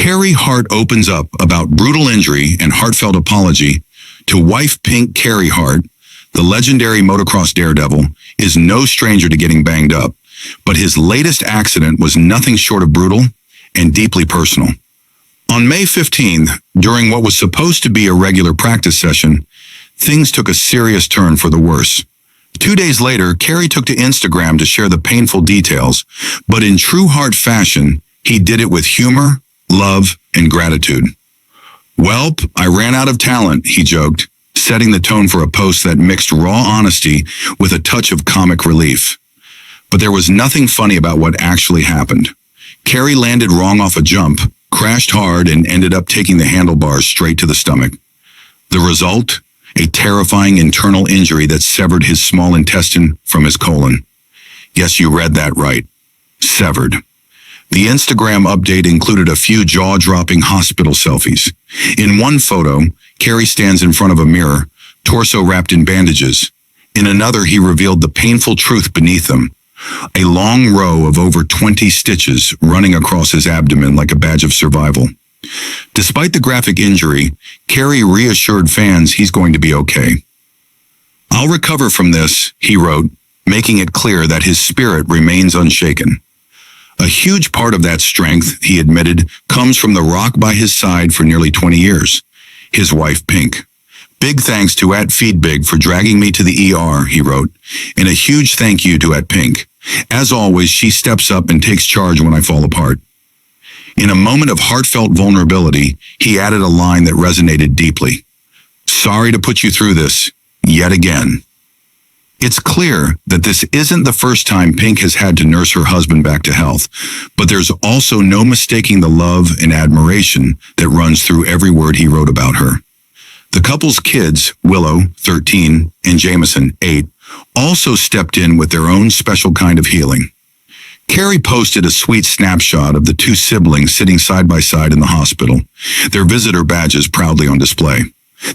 Carey Hart opens up about brutal injury and heartfelt apology to wife Pink. Carey Hart, the legendary motocross daredevil, is no stranger to getting banged up, but his latest accident was nothing short of brutal and deeply personal. On May 15th, during what was supposed to be a regular practice session, things took a serious turn for the worse. 2 days later, Carey took to Instagram to share the painful details, but in true Hart fashion, he did it with humor, love, and gratitude. "Welp, I ran out of talent," he joked, setting the tone for a post that mixed raw honesty with a touch of comic relief. But there was nothing funny about what actually happened. Carey landed wrong off a jump, crashed hard, and ended up taking the handlebars straight to the stomach. The result? A terrifying internal injury that severed his small intestine from his colon. Yes, you read that right. Severed. The Instagram update included a few jaw-dropping hospital selfies. In one photo, Carey stands in front of a mirror, torso wrapped in bandages. In another, he revealed the painful truth beneath them. A long row of over 20 stitches running across his abdomen like a badge of survival. Despite the graphic injury, Carey reassured fans he's going to be okay. "I'll recover from this," he wrote, making it clear that his spirit remains unshaken. A huge part of that strength, he admitted, comes from the rock by his side for nearly 20 years, his wife Pink. "Big thanks to @FeedBig for dragging me to the ER," he wrote, "and a huge thank you to @Pink. As always, she steps up and takes charge when I fall apart." In a moment of heartfelt vulnerability, he added a line that resonated deeply. "Sorry to put you through this, yet again." It's clear that this isn't the first time Pink has had to nurse her husband back to health, but there's also no mistaking the love and admiration that runs through every word he wrote about her. The couple's kids, Willow, 13, and Jameson, 8, also stepped in with their own special kind of healing. Carey posted a sweet snapshot of the two siblings sitting side by side in the hospital, their visitor badges proudly on display.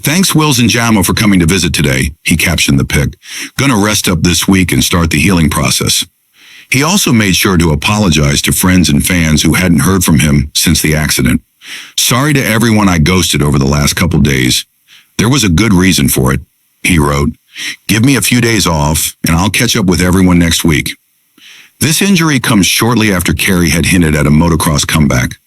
"Thanks Wills and Jamo for coming to visit today," he captioned the pic. "Gonna rest up this week and start the healing process." He also made sure to apologize to friends and fans who hadn't heard from him since the accident. "Sorry to everyone I ghosted over the last couple days. There was a good reason for it," he wrote. "Give me a few days off, and I'll catch up with everyone next week." This injury comes shortly after Carey had hinted at a motocross comeback.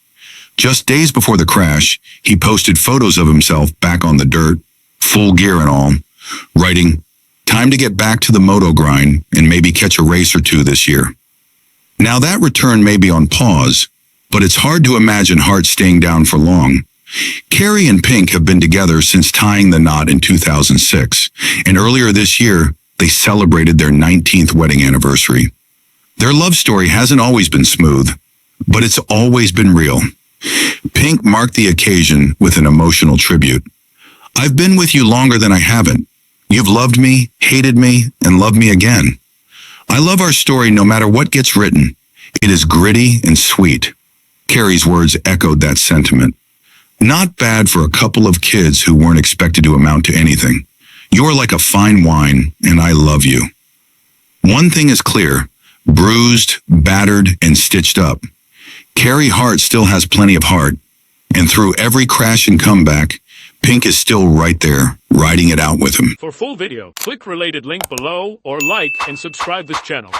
Just days before the crash, he posted photos of himself back on the dirt, full gear and all, writing, "Time to get back to the moto grind and maybe catch a race or two this year." Now that return may be on pause, but it's hard to imagine Hart staying down for long. Carey and Pink have been together since tying the knot in 2006, and earlier this year, they celebrated their 19th wedding anniversary. Their love story hasn't always been smooth, but it's always been real. Pink marked the occasion with an emotional tribute. "I've been with you longer than I haven't. You've loved me, hated me, and loved me again. I love our story no matter what gets written. It is gritty and sweet." Carey's words echoed that sentiment. Not bad for a couple of kids who weren't expected to amount to anything. "You're like a fine wine, and I love you." One thing is clear: bruised, battered, and stitched up, Carey Hart still has plenty of heart, and through every crash and comeback, Pink is still right there, riding it out with him. For full video, click related link below or like and subscribe this channel.